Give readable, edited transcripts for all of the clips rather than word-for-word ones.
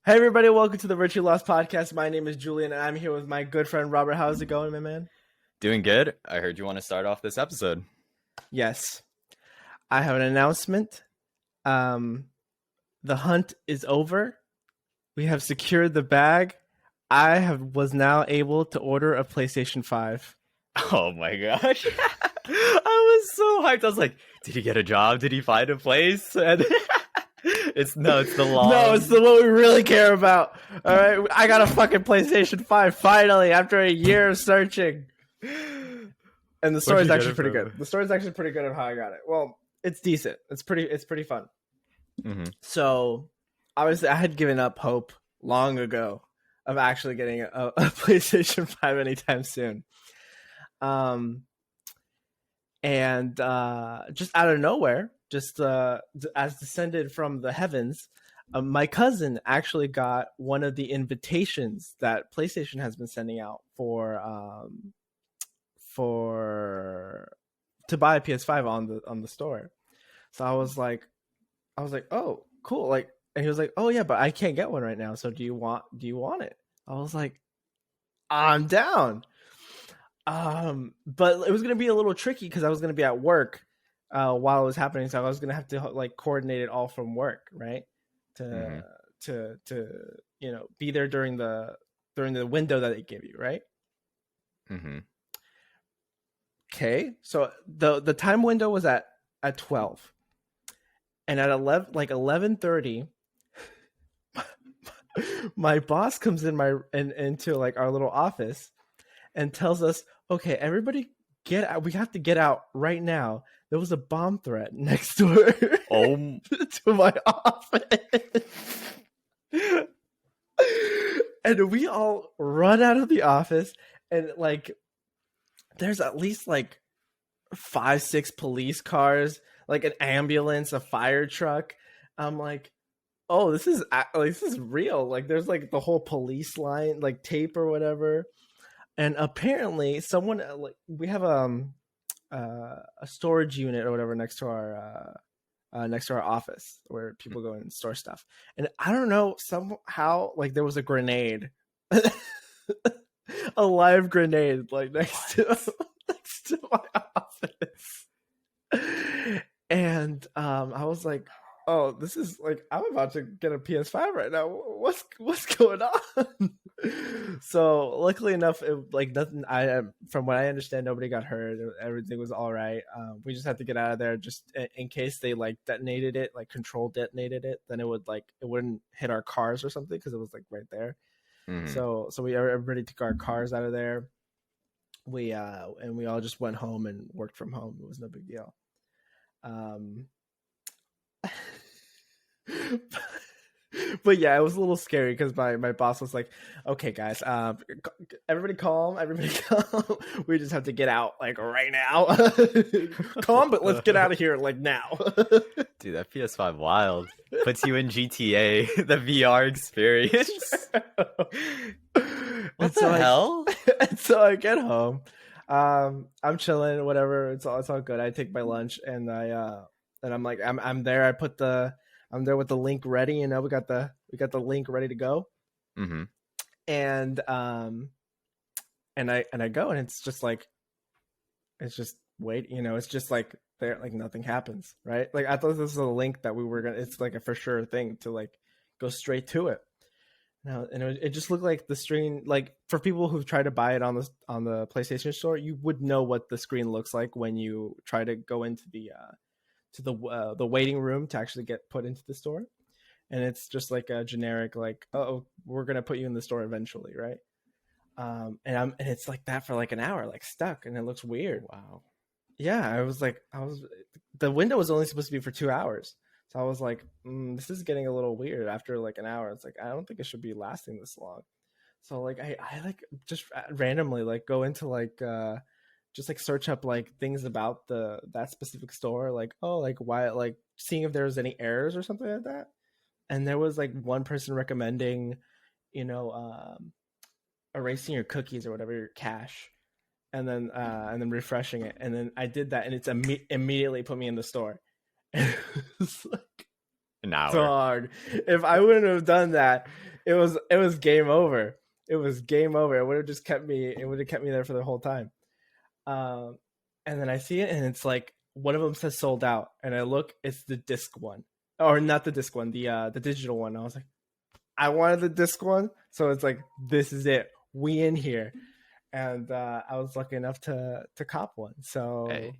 Hey everybody, welcome to the Virtue Lost Podcast. My name is Julian and I'm here with my good friend Robert. How's it going, my man? Doing good. I heard you want to start off this episode. Yes. I have an announcement. The hunt is over. We have secured the bag. Was now able to order a PlayStation 5. Oh my gosh. I was so hyped. I was like, did he get a job? Did he find a place? And it's the long. No, it's the what we really care about. All right, I got a fucking PlayStation 5 finally after a year of searching. And the story's actually pretty good. The story's actually pretty good of how I got it. Well, it's decent. It's pretty fun. Mm-hmm. So, obviously, I had given up hope long ago of actually getting a PlayStation 5 anytime soon. And just out of nowhere, just as descended from the heavens, my cousin actually got one of the invitations that PlayStation has been sending out to buy a PS5 on the store. So I was like, oh, cool. Like, and he was like, oh yeah, but I can't get one right now. So do you want it? I was like, I'm down. But it was gonna be a little tricky because I was gonna be at work while it was happening, so I was gonna have to like coordinate it all from work, right? To be there during the window that they give you, right? Mm-hmm. Okay, so the time window was at 12, and at 11:30, my boss comes into like our little office and tells us, okay, everybody get out. We have to get out right now. There was a bomb threat next door to my office. And we all run out of the office, and like there's at least like 5-6 police cars, like an ambulance, a fire truck. I'm like, oh, this is real. Like there's like the whole police line, like tape or whatever. And apparently someone we have a storage unit or whatever next to our office where people go and store stuff. And I don't know, somehow like there was a grenade, a live grenade like next to my office. And I was like, oh, this is like, I'm about to get a PS5 right now. What's going on? So luckily enough, nothing. From what I understand, nobody got hurt. Everything was all right. We just had to get out of there just in case they like detonated it, like control detonated it. Then it wouldn't hit our cars or something because it was like right there. Mm-hmm. So everybody took our cars out of there. We all just went home and worked from home. It was no big deal. But yeah, it was a little scary because my boss was like, okay guys, everybody calm, we just have to get out like right now. Calm, but let's get out of here like now. Dude, that PS5 wild. Puts you in GTA, the VR experience. What the hell? And so I get home, I'm chilling, whatever, it's all good. I take my lunch and I'm like, I'm there. I'm there with the link ready. You know, we got the link ready to go. Mm-hmm. And I go, and it's just wait. You know, it's just like there, like nothing happens, right? Like I thought this was a link that we were gonna. It's like a for sure thing to like go straight to it. Now, and it just looked like the screen. Like for people who've tried to buy it on the PlayStation Store, you would know what the screen looks like when you try to go into the waiting room to actually get put into the store. And it's just like a generic like, oh, we're gonna put you in the store eventually, right? And it's like that for like an hour, like stuck, and it looks weird. Wow. Yeah, the window was only supposed to be for 2 hours, so I was like, this is getting a little weird after like an hour. It's like, I don't think it should be lasting this long. So like I like just randomly like go into like just like search up like things about that specific store, like, oh, like why, like seeing if there was any errors or something like that. And there was like one person recommending, erasing your cookies or whatever, your cache, and then refreshing it. And then I did that, and it's immediately put me in the store. It's like an hour. So hard. If I wouldn't have done that, it was game over. It was game over. It would have just kept me. It would have kept me there for the whole time. And then I see it, and it's like one of them says sold out, and I look, it's the disc one, or not the disc one, the digital one. I was like, I wanted the disc one, so it's like this is it. We in here, and I was lucky enough to cop one. So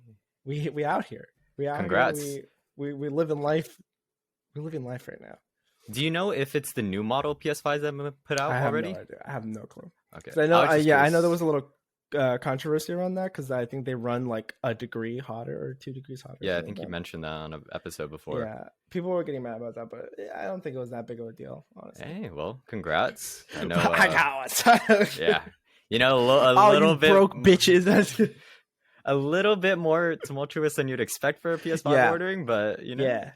we out here. We out. Congrats. Here. We live in life. We live in life right now. Do you know if it's the new model PS5s that have been put out already? No idea. I have no clue. Okay. I know. I know there was a little controversy around that because I think they run like a degree hotter or 2 degrees hotter. Yeah, I think you mentioned that on an episode before. Yeah, people were getting mad about that, but I don't think it was that big of a deal, honestly. Hey, well, congrats. I know. I got one. Yeah, you know, a little bit broke bitches. A little bit more tumultuous than you'd expect for a PS5 ordering, but you know,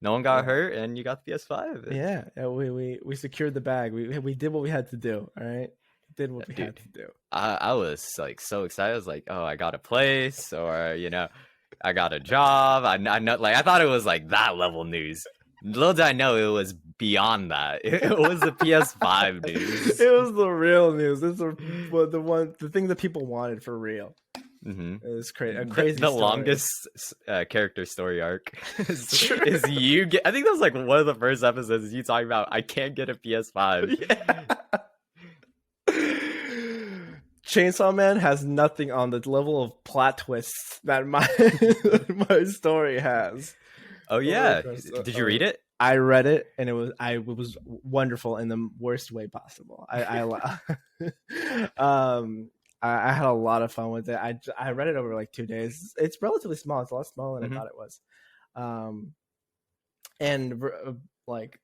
no one got hurt, and you got the PS5. Yeah, we secured the bag. We did what we had to do. All right. Did what we had to do. I was like so excited. I was like, oh, I got a place, or you know, I got a job. I know, like I thought it was like that level news. Little did I know it was beyond that. It was the PS5 news. It was the real news. This is the thing that people wanted for real. Mm-hmm. It was crazy. The longest character story arc is you. I think that was like one of the first episodes. Is you talking about I can't get a PS5. Yeah. Chainsaw Man has nothing on the level of plot twists that my my story has. Oh yeah, did you read it? I read it, and it was wonderful in the worst way possible. I had a lot of fun with it. I read it over like 2 days. It's relatively small. It's a lot smaller than I thought it was. And like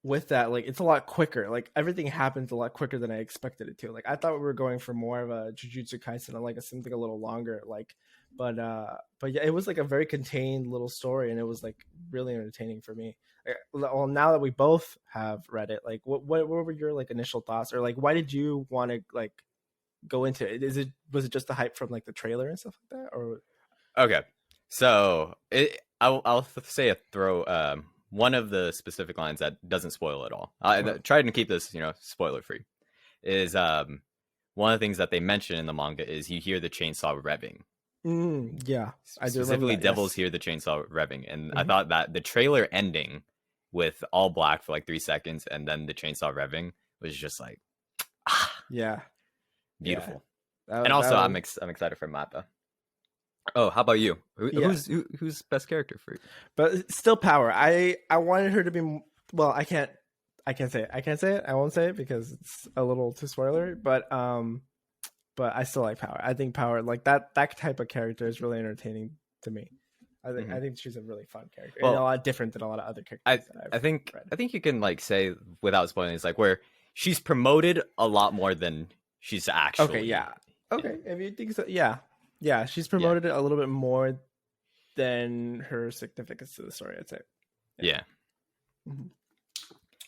with that, like it's a lot quicker. Like everything happens a lot quicker than I expected it to. Like I thought we were going for more of a Jujutsu Kaisen, like something a little longer. Like, but yeah, it was like a very contained little story, and it was like really entertaining for me. Well, now that we both have read it, like what were your like initial thoughts, or like why did you want to like go into it? Was it just the hype from like the trailer and stuff like that, or? Okay, so I'll say one of the specific lines that doesn't spoil at all. I tried to keep this, spoiler free. Is one of the things that they mention in the manga is you hear the chainsaw revving. Yeah, I do. Specifically, that, devils hear the chainsaw revving, and I thought that the trailer ending with all black for like 3 seconds and then the chainsaw revving was just like, yeah, beautiful. Yeah. And also, I'm excited for Mata. Oh, how about you? Who's best character for you? But still, Power. I wanted her to be. Well, I can't say it. I won't say it because it's a little too spoiler. But I still like Power. I think Power, like that type of character, is really entertaining to me. I think she's a really fun character, and a lot different than a lot of other characters. I think you can like say without spoiling, it's like where she's promoted a lot more than she's actually. Okay, yeah. Okay, if you think so, yeah. Yeah, she's promoted it a little bit more than her significance to the story, I'd say. Yeah. Mm-hmm.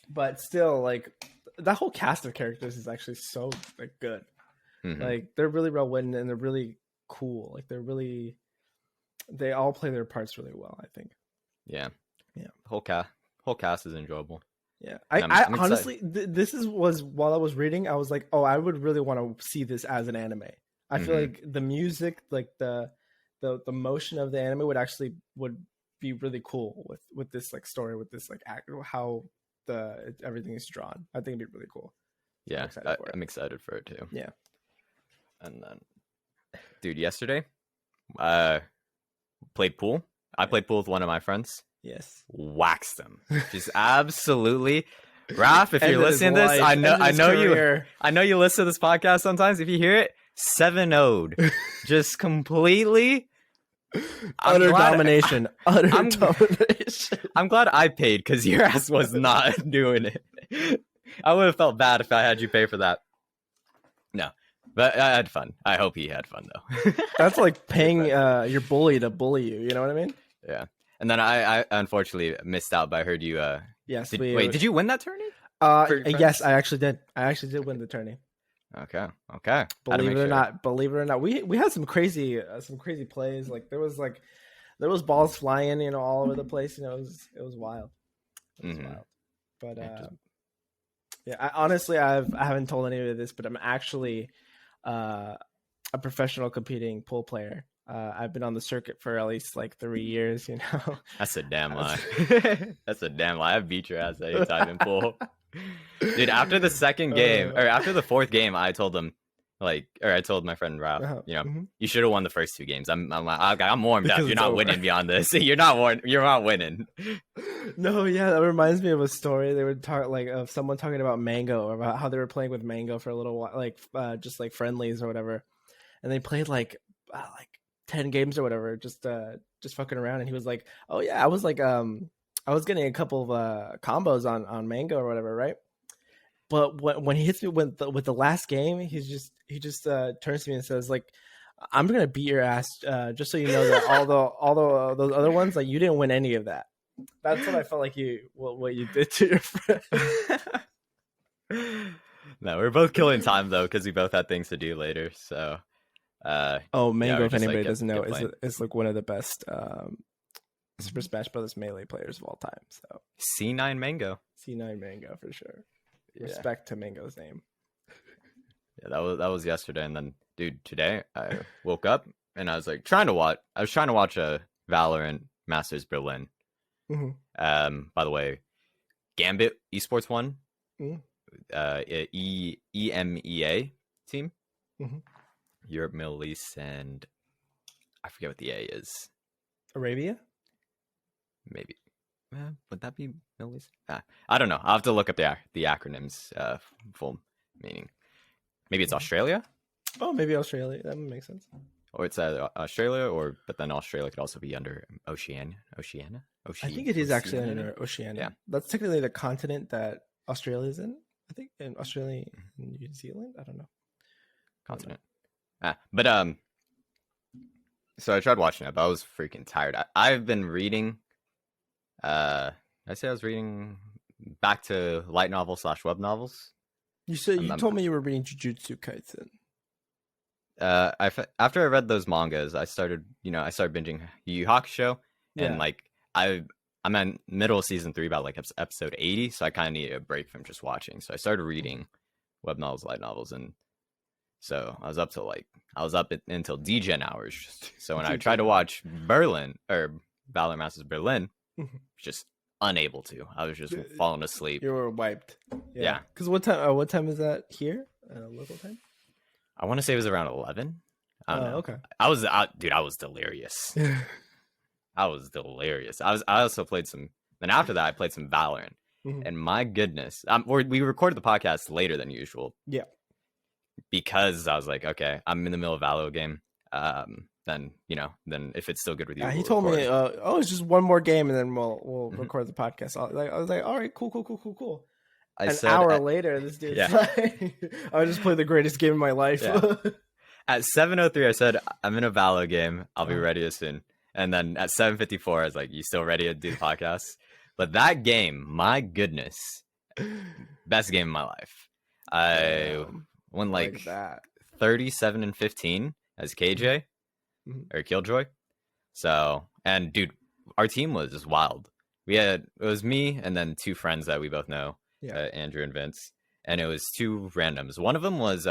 But still, like, that whole cast of characters is actually so like good. Mm-hmm. Like, they're really well written and they're really cool. Like, they all play their parts really well, I think. Yeah. Yeah. Whole cast is enjoyable. Yeah. I honestly, this was while I was reading, I was like, oh, I would really want to see this as an anime. I feel like the music, like the motion of the anime would be really cool with this like story, with this like how everything is drawn. I think it'd be really cool. Yeah, I'm excited for it too. Yeah. And then, dude, yesterday, played pool. I played pool with one of my friends. Yes. Waxed him. Just absolutely. Raph, if you're listening to this, I know you listen to this podcast sometimes. If you hear it, 7-0'd. Just completely utter domination. Domination. I'm glad I paid because your ass was not doing it. I would have felt bad if I had you pay for that. No. But I had fun. I hope he had fun though. That's like paying your bully to bully you, you know what I mean? Yeah. And then I unfortunately missed out, but I heard you yes. Did you win that tourney? Yes, I actually did. I actually did win the tourney. Okay. Believe it or not, we had some crazy plays. Like there was balls flying, all over the place. It was wild. It was wild. But Yeah, I haven't told any of this, but I'm actually a professional competing pool player. I've been on the circuit for at least like 3 years. You know, That's a damn lie. That's a damn lie. I beat your ass anytime in pool. Dude, after the second game, or after the fourth game, I told them, I told my friend Ralph, you should have won the first 2 games. I'm warmed Because up. You're it's not over. winning beyond this. You're not winning. No, yeah, that reminds me of a story. They would talk like of someone talking about Mango, or about how they were playing with Mango for a little while, like just like friendlies or whatever, and they played like 10 games or whatever, just fucking around. And he was like, "Oh yeah, I was like I was getting a couple of combos on Mango or whatever, right?" But when he hits me with the last game, he just turns to me and says like, "I'm gonna beat your ass, just so you know that all those other ones, like you didn't win any of that." That's what I felt like what you did to your friend. No, we're both killing time though because we both had things to do later. So, Oh, Mango, we're if just, anybody kept doesn't know, playing. is like one of the best Super Smash Brothers Melee players of all time. So C9 Mango. C9 Mango for sure. Yeah. Respect to Mango's name. Yeah, that was yesterday, and then dude, today I woke up and I was like trying to watch a Valorant Masters Berlin. By the way, Gambit Esports won. EMEA team. Europe, Middle East, and I forget what the A is. Arabia? Maybe. Would that be Middle East? I don't know. I'll have to look up the acronyms full meaning. Maybe it's Australia? Oh, maybe Australia. That would make sense. Or it's Australia, but then Australia could also be under Oceania. I think it is actually under Oceania. Yeah. That's technically the continent that Australia's in. I think in Australia and New Zealand. I don't know. Continent. But so I tried watching it, but I was freaking tired. I've been reading. I say I was reading back to light novel / web novels. You said you told me you were reading Jujutsu Kaisen. After I read those mangas, I started binging Yu Yu Hakusho, and like I'm in middle of season 3, about like episode 80, so I kind of needed a break from just watching. So I started reading web novels, light novels, and so I was up until DGen hours. So when I tried to watch Berlin or Valor Masters Berlin, just unable to. I was just falling asleep. You were wiped. Yeah. Because what time is that here? Local time? I want to say it was around 11. I don't know. Okay. I was delirious. I was delirious. I also played some. Then after that, I played some Valorant, and my goodness, we recorded the podcast later than usual. Yeah. Because I was like, okay, I'm in the middle of Valo game. Then if it's still good with you, he told me, it's just one more game, and then we'll record the podcast. I was like, all right, cool. An hour later, this dude's like, I just played the greatest game of my life. Yeah. At 7:03, I said, I'm in a Valo game. I'll be ready soon. And then at 7:54, I was like, you still ready to do the podcast? But that game, my goodness, best game of my life. I won like 37-15 as KJ or Killjoy. So, and dude, our team was just wild. It was me and then 2 friends that we both know, Andrew and Vince, and it was 2 randoms. One of them was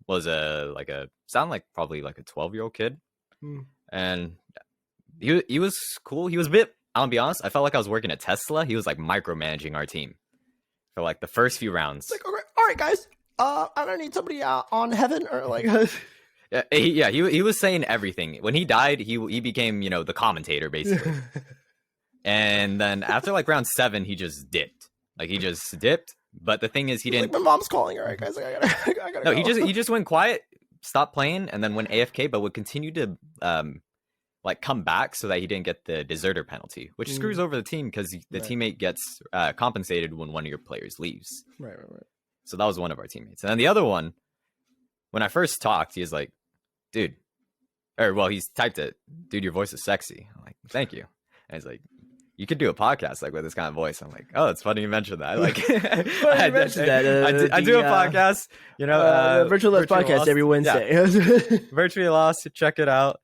probably like a 12-year-old kid, and he was cool. He was a bit, I'll be honest, I felt like I was working at Tesla. He was like micromanaging our team for like the first few rounds. It's like, all right, guys, I don't need somebody on heaven or like. He was saying everything. When he died, he became the commentator basically. And then after like round 7, he just dipped. But the thing is, he didn't. Like, my mom's calling. All right, guys, I gotta. No, go. he just went quiet, stopped playing, and then went AFK. But would continue to come back so that he didn't get the deserter penalty, which screws over the team because the teammate gets compensated when one of your players leaves. Right. So that was one of our teammates, and then the other one, when I first talked, he was like, "Dude," he's typed it, "Dude, your voice is sexy." I'm like, "Thank you," and he's like, "You could do a podcast like with this kind of voice." I'm like, "Oh, it's funny you mentioned that." Like, I do a podcast, Virtual Lost podcast every Wednesday. Yeah. Virtually Lost, check it out.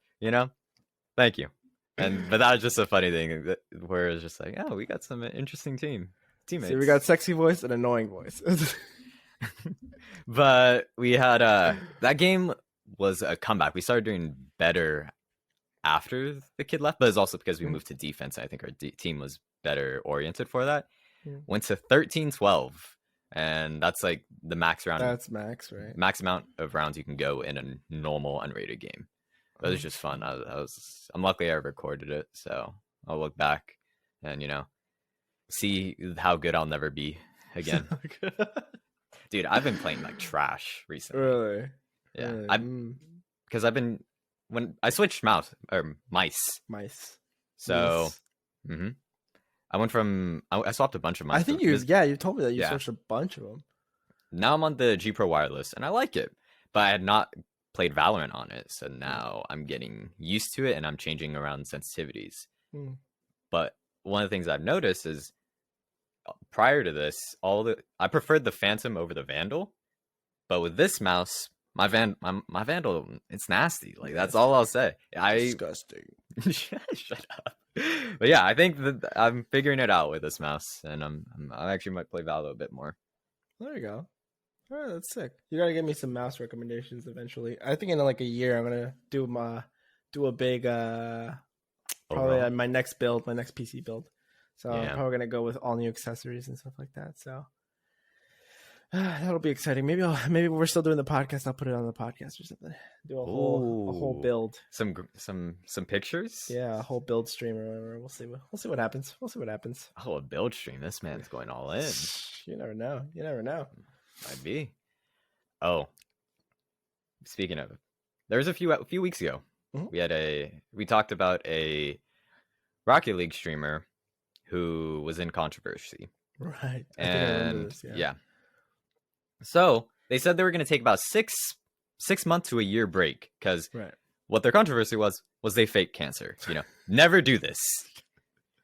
Thank you. But that was just a funny thing where it's just like, oh, we got some interesting team. teammates. See, we got sexy voice and annoying voice. But we had that game was a comeback. We started doing better after the kid left, but it's also because we moved to defense. I think our team was better oriented for that. Went to 13-12, and that's like the max round. That's max, right? Max amount of rounds you can go in a normal unrated game. But it was just fun. I'm lucky I recorded it, so I'll look back and see how good I'll never be again. Dude, I've been playing like trash recently. Really? Yeah, Really? because when I switched mice. So, I went from I swapped a bunch of mice. I think you told me that you switched a bunch of them. Now I'm on the G Pro Wireless, and I like it, but I had not played Valorant on it, so now I'm getting used to it, and I'm changing around sensitivities. But one of the things I've noticed is, prior to this, I preferred the Phantom over the Vandal, but with this mouse, my Vandal, it's nasty. Like that's all I'll say. Disgusting. Shut up. But yeah, I think that I'm figuring it out with this mouse, and I actually might play Valo a bit more. There you go. All right, that's sick. You gotta give me some mouse recommendations eventually. I think in like a year I'm gonna do a big probably my next PC build. So I'm probably gonna go with all new accessories and stuff like that. So that'll be exciting. Maybe we're still doing the podcast. I'll put it on the podcast or something. Do a whole build. Some pictures. Yeah, a whole build stream or whatever. We'll see what happens. Oh, a build stream. This man's going all in. You never know. Might be. Oh, speaking of, there was a few weeks ago. We talked about a Rocket League streamer who was in controversy. Right. And I remember this, yeah. So they said they were going to take about six months to a year break because what their controversy was they faked cancer. Never do this.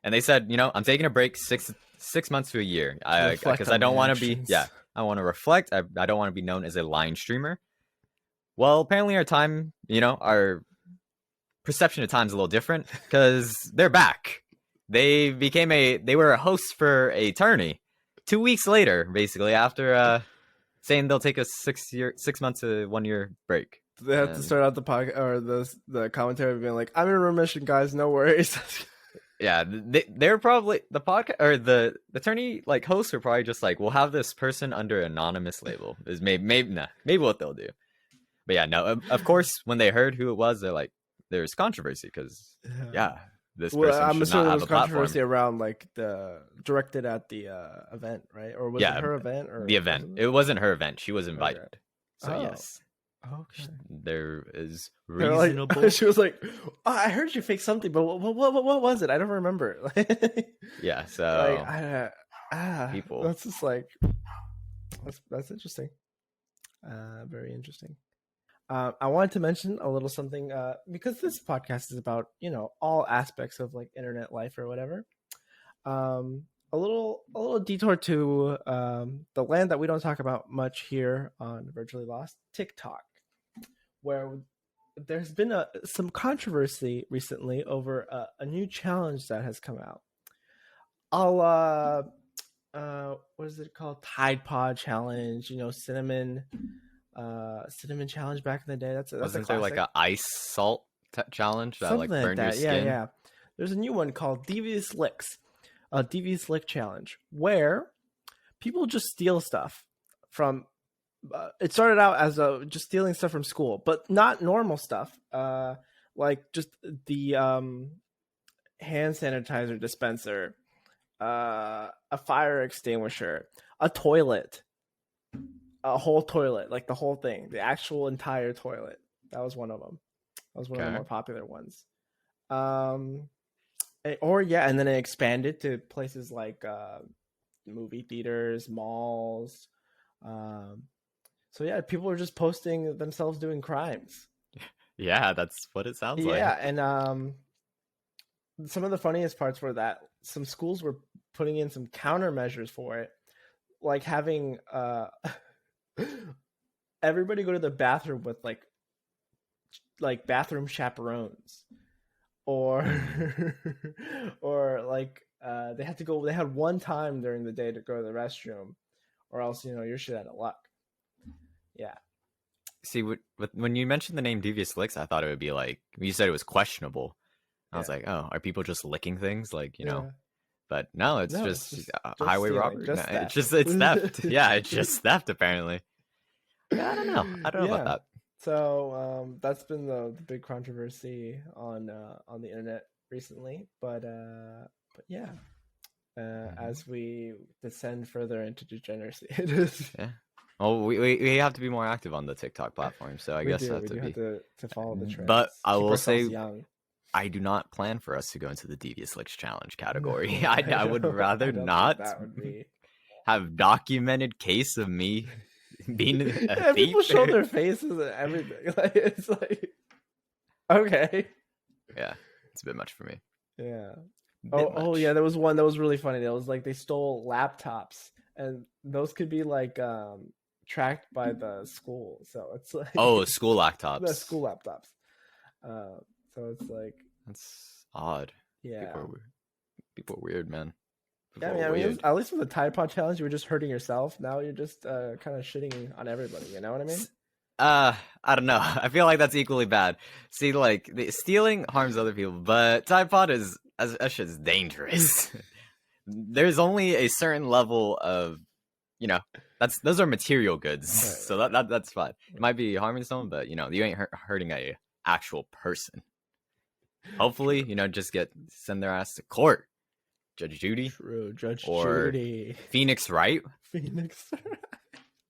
And they said, I'm taking a break 6 months to a year because I don't want to be. Yeah, I want to reflect. I don't want to be known as a lying streamer. Well, apparently our time, our perception of time is a little different because they're back. They were a host for a tourney 2 weeks later, basically after saying they'll take a 6 months to 1 year break. They have to start out the podcast or the commentary being like, "I'm in remission, guys. No worries." Yeah, they're probably the podcast or the tourney like hosts are probably just like, we'll have this person under anonymous label is maybe what they'll do. But yeah, no, of course when they heard who it was, they're like, there's controversy because this person I'm should assuming not there have was a platform. Controversy around like directed at the event, right? Or was it her event or the event? It wasn't her event. She was invited. So yes. Okay. There is reasonable. Like, she was like, I heard you fake something, but what was it? I don't remember. Yeah, so people. That's just like that's interesting. Very interesting. I wanted to mention a little something because this podcast is about all aspects of like internet life or whatever. A little detour to the land that we don't talk about much here on Virtually Lost, TikTok, where there's been some controversy recently over a new challenge that has come out. What is it called? Tide Pod challenge, cinnamon challenge back in the day. Wasn't there like a ice salt challenge that something like burned like that? your skin? Yeah. There's a new one called Devious Licks, a Devious Lick challenge, where people just steal stuff from. It started out as just stealing stuff from school, but not normal stuff. Like just the hand sanitizer dispenser, a fire extinguisher, a toilet. A whole toilet, like the whole thing, the actual entire toilet. That was one of them. That was one of the more popular ones. And then it expanded to places like movie theaters, malls. So yeah, people are just posting themselves doing crimes. Yeah, that's what it sounds like. Yeah, and some of the funniest parts were that some schools were putting in some countermeasures for it, like having everybody go to the bathroom with like bathroom chaperones or like They had to go. They had one time during the day to go to the restroom, or else you're shit out of luck. Yeah. See, when you mentioned the name Devious Licks, I thought it would be like you said it was questionable. I was like, oh, are people just licking things, like Yeah. But no, it's No, just, just highway stealing, robbery. just No, theft. it's theft. Yeah, it's just theft apparently. Yeah, I don't know. I don't know about Yeah. that. So that's been the big controversy on the internet recently. But yeah, as we descend further into degeneracy, it is. Yeah. Well, we have to be more active on the TikTok platform, so I guess We have to do be. have to follow the trends. But I Keep will ourselves say, young. I do not plan for us to go into the Devious Licks challenge category. No, I would rather I don't think not that would be. have documented case of me being a Yeah, thief. people show their faces and everything. Like it's like, okay. Yeah, it's a bit much for me. Yeah. Bit Oh much. yeah, there was one that was really funny. It was like they stole laptops, and those could be like tracked by the school. So it's like Oh, school laptops. the school laptops. So it's like That's odd. yeah. People are weird, man. Yeah, People I are mean, weird. at least with the Tide Pod challenge, you were just hurting yourself. Now you're just kind of shitting on everybody. You know what I mean? I don't know. I feel like that's equally bad. See, like stealing harms other people, but Tide Pod is that shit's dangerous. There's only a certain level of, those are material goods, Right. so that's fine. It might be harming someone, but you ain't hurting a actual person. Hopefully, just send their ass to court. Judge Judy. True, Judge or Judy. Phoenix Wright. Phoenix.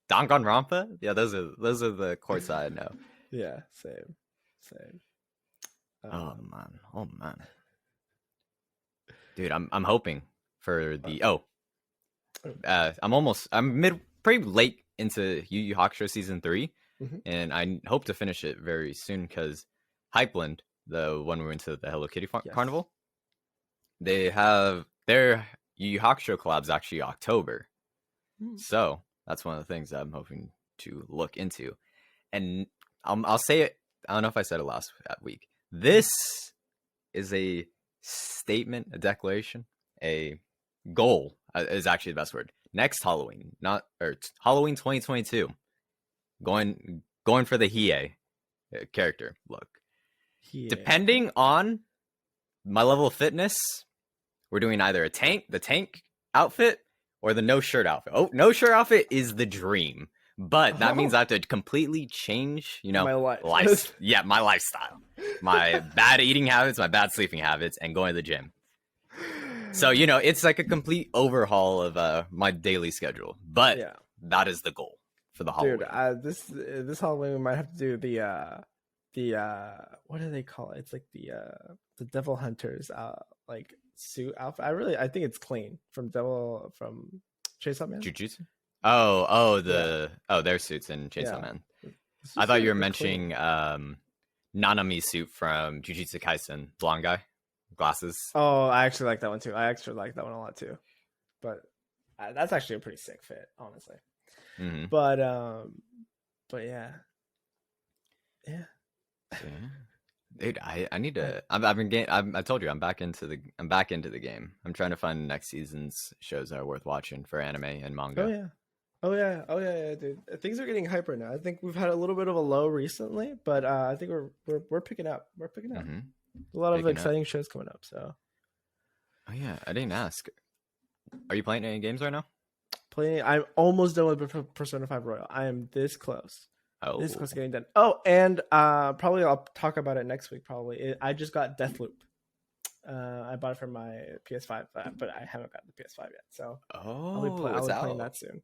Danganronpa. Yeah, those are the courts I know. Yeah, same. Oh man, dude, I'm hoping for the I'm pretty late into Yu Yu Hakusho season 3, and I hope to finish it very soon because Hypeland, the one we went to the Hello Kitty Carnival, they have their Yu Yu Hakusho collabs actually October, so that's one of the things I'm hoping to look into, and I'll say it. I don't know if I said it last week. This is a statement, a declaration, a goal is actually the best word. Next Halloween, Halloween 2022, going for the Hiei character look. Depending on my level of fitness, we're doing either the tank outfit or the no shirt outfit. Oh, no shirt outfit is the dream, but that means I have to completely change, my life. Yeah, my lifestyle, my bad eating habits, my bad sleeping habits, and going to the gym. So it's like a complete overhaul of my daily schedule, but that is the goal for the Halloween. Dude, this Halloween we might have to do the what do they call it? It's like the Devil Hunters like suit outfit. I think it's clean from Chainsaw Man. Jujutsu. Their suits in Chainsaw Man. I thought you were mentioning Nanami's suit from Jujutsu Kaisen, blonde guy, glasses. Oh, I actually like that one too. I actually like that one a lot too. But that's actually a pretty sick fit, honestly. Mm-hmm. But yeah. Dude, I need to. I told you I'm back into the game. I'm trying to find next season's shows that are worth watching for anime and manga. Oh yeah, dude. Things are getting hyper now. I think we've had a little bit of a low recently, but I think we're picking up. We're picking up. A lot of exciting shows coming up. So. Oh yeah, I didn't ask. Are you playing any games right now? I'm almost done with Persona 5 Royal. I am this close. Oh, this is close to getting done. Oh, and probably I'll talk about it next week. Probably I just got Deathloop. I bought it for my PS5, but I haven't got the PS5 yet. So I'll be playing that soon.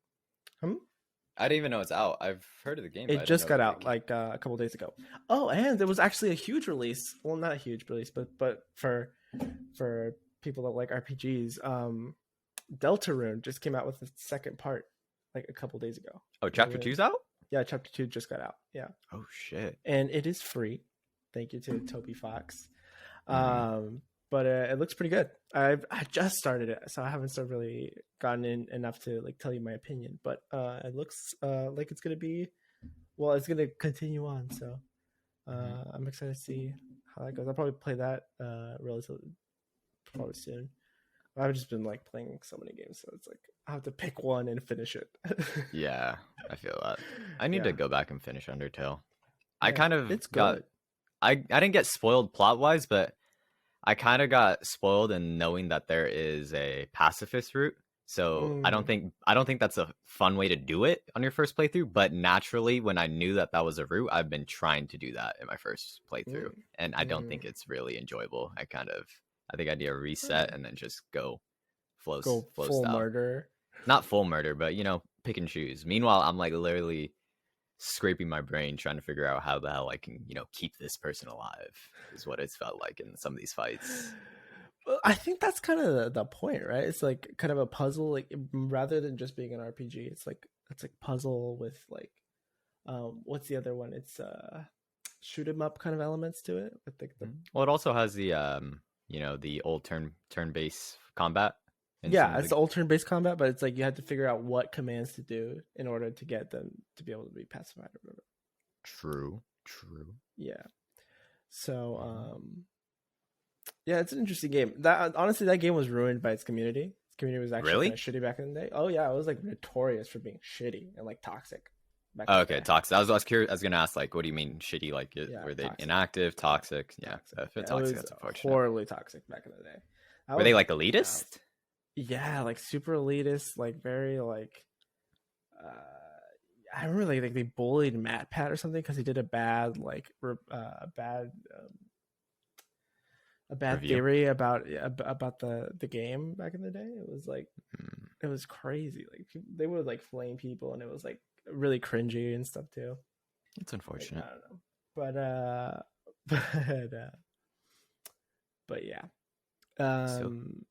I didn't even know it's out. I've heard of the game. It just got out like a couple days ago. Oh, and there was actually a huge release. Well, not a huge release, but for people that like RPGs, Deltarune just came out with the second part like a couple days ago. Oh, Chapter 2's out? Yeah, Chapter 2 just got out. Yeah. Oh shit. And it is free. Thank you to Toby Fox. But it looks pretty good. I just started it, so I haven't really gotten in enough to like tell you my opinion. But it looks like it's gonna be, well, it's gonna continue on. So I'm excited to see how that goes. I'll probably play that relatively probably soon. I've just been like playing so many games, so it's like I have to pick one and finish it. Yeah, I feel that. I need Yeah, to go back and finish Undertale. I yeah, kind of it's got good. I didn't get spoiled plot wise, but I kind of got spoiled in knowing that there is a pacifist route. So Mm, I don't think that's a fun way to do it on your first playthrough. But naturally, when I knew that that was a route, I've been trying to do that in my first playthrough, mm, and I don't think mm. it's really enjoyable. I think I need a reset Okay. and then just go Go flow full style. murder. Not full murder, but pick and choose. Meanwhile, I'm like literally scraping my brain trying to figure out how the hell I can, keep this person alive is what it's felt like in some of these fights. Well, I think that's kind of the point, right? It's like kind of a puzzle, like rather than just being an RPG. It's like puzzle with like what's the other one? It's shoot 'em up kind of elements to it. I think the Well, it also has the old turn based combat in some yeah, of it's the the old turn-based combat, but it's like you have to figure out what commands to do in order to get them to be able to be pacified or whatever. true. Yeah. So Mhm. yeah, it's an interesting game. That honestly, that game was ruined by its community. Its community was actually kind Really? of shitty back in the day. Oh yeah, it was like notorious for being shitty and like toxic back in Oh, the okay, day. toxic. I was curious. I was gonna ask, like, what do you mean shitty? Like, Yeah, were they toxic. inactive, Yeah, toxic? Yeah, toxic. if it's Yeah, it toxic, was that's unfortunate. horribly toxic back in the day. I Were they was like yeah, elitist? yeah, like super elitist, like very like I remember like they bullied Matt Pat or something because he did a bad a bad Review. theory about the game back in the day. It was like Hmm, it was crazy. Like they would like flame people, and it was like really cringy and stuff too. that's Like I unfortunate. don't know, but but but yeah. Still, Um,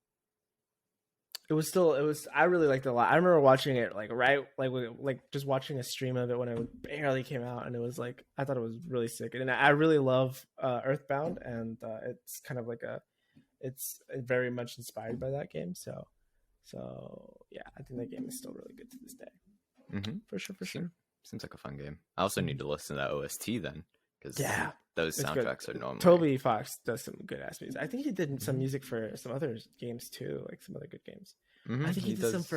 it was I really liked it a lot. I remember watching it like right like just watching a stream of it when it barely came out, and it was like I thought it was really sick. And I really love Earthbound, and it's kind of like it's very much inspired by that game. So yeah, I think that game is still really good to this day. mm-hmm. For sure, for Seems sure. seems like a fun game. I also need Mhm. to listen to that OST then, because Yeah, those it's good. soundtracks are normally. Toby Fox does some good ass music. I think he did some Hmm. music for some other games too, like some other good games. I Hmm. think he He did some does.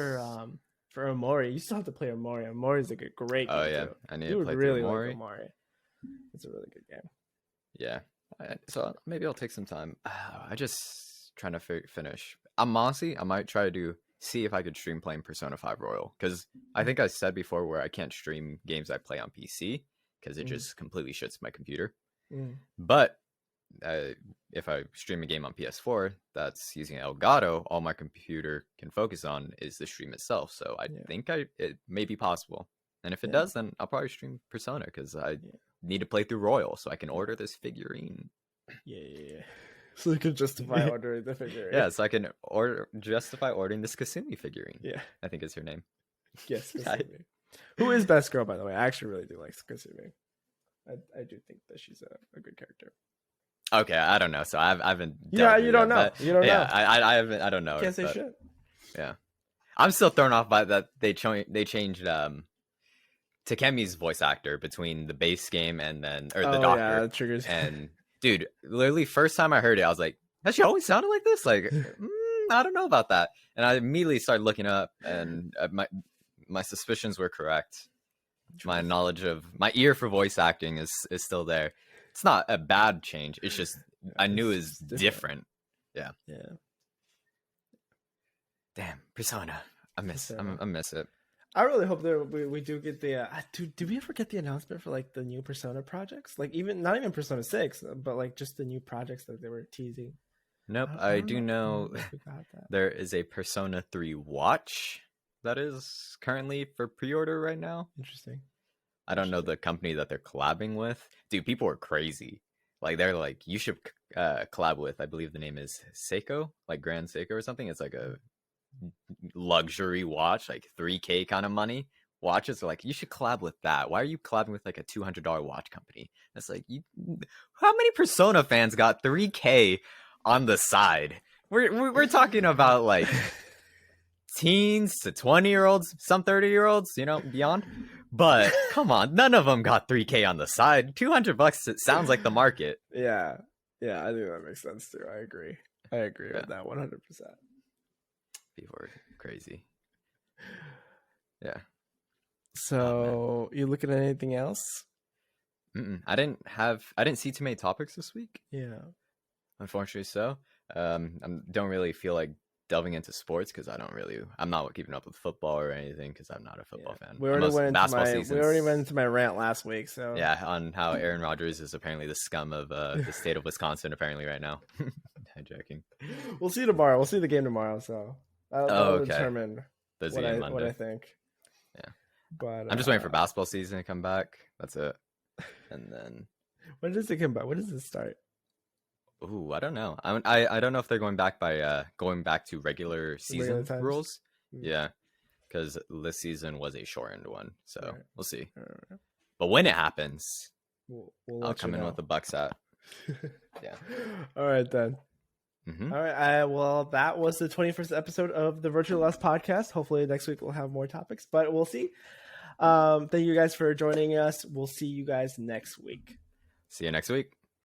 for Omori. You still have to play Omori. Omori is a great Oh game yeah, too. I need You to would play through really like Mori. Omori. It's a really good game. Yeah, so maybe I'll take some time. I just trying to finish. I'm honestly, I might try to see if I could stream playing Persona 5 Royal, because I think I said before where I can't stream games I play on PC because it Mm, just completely shuts my computer. mm, But uh, if I stream a game on PS4 that's using Elgato, all my computer can focus on is the stream itself. So I yeah, think it may be possible. And if it yeah, does, then I'll probably stream Persona because I yeah, need to play through Royal so I can order this figurine. yeah, yeah, yeah. So you could justify ordering the figure. Yeah, so I can justify ordering this Kasumi figurine. Yeah. I think is her name. Yes, I- Kasumi. Who is best girl, by the way? I actually really do like Kasumi. I do think that she's a good character. okay, I don't know. So I haven't. Yeah, delved you into don't that, know. but You don't yeah, know. I haven't. I don't know. Can't say But shit. yeah, I'm still thrown off by that they changed Takemi's voice actor between the base game and then or the Oh yeah, doctor. it triggers. And dude, literally first time I heard it, I was like, has she always sounded like this? Like, I don't know about that. And I immediately started looking up, and my suspicions were correct. My knowledge of my ear for voice acting is still there. It's not a bad change. It's just I knew it was different. Yeah. Yeah. Damn, Persona. I miss. Persona. I miss it. I really hope that we do get the do we ever get the announcement for like the new Persona projects? Like even not even Persona 6, but like just the new projects that they were teasing. Nope. I I don't do know if we got that. there is a Persona 3 watch that is currently for pre-order right now. Interesting. I don't know the company that they're collabing with. Dude, people are crazy. Like they're like, you should collab with. I believe the name is Seiko, like Grand Seiko or something. It's like a luxury watch, like 3K kind of money. Watches are like, you should collab with that. Why are you collabing with like a $200 watch company? It's like, how many Persona fans got 3K on the side? We're talking about like teens to 20-year-olds, some 30-year-olds, beyond. But come on, none of them got 3K on the side. $200, it sounds like the market. Yeah. Yeah, I think that makes sense too. I agree Yeah. with that 100%. People are crazy. Yeah. So you looking at anything else? I didn't see too many topics this week. Yeah. Unfortunately, so I don't really feel like delving into sports because I'm not keeping up with football or anything because I'm not a football fan. We already went into my rant last week. So yeah, on how Aaron Rodgers is apparently the scum of the state of Wisconsin apparently right now. Hijacking. We'll see tomorrow. We'll see the game tomorrow. So that'll determine what I think. Yeah, but I'm just waiting for basketball season to come back. That's it. And then when does it come back? When does it start? Ooh, I don't know. I don't know if they're going back to regular season rules. Yeah, because this season was a shortened one, so we'll see. But when it happens, I'll come in with the Bucks hat. Yeah. All right then. Mm-hmm. All right. Well, that was the 21st episode of the Virtual Lost podcast. Hopefully next week we'll have more topics, but we'll see. Thank you guys for joining us. We'll see you guys next week. See you next week.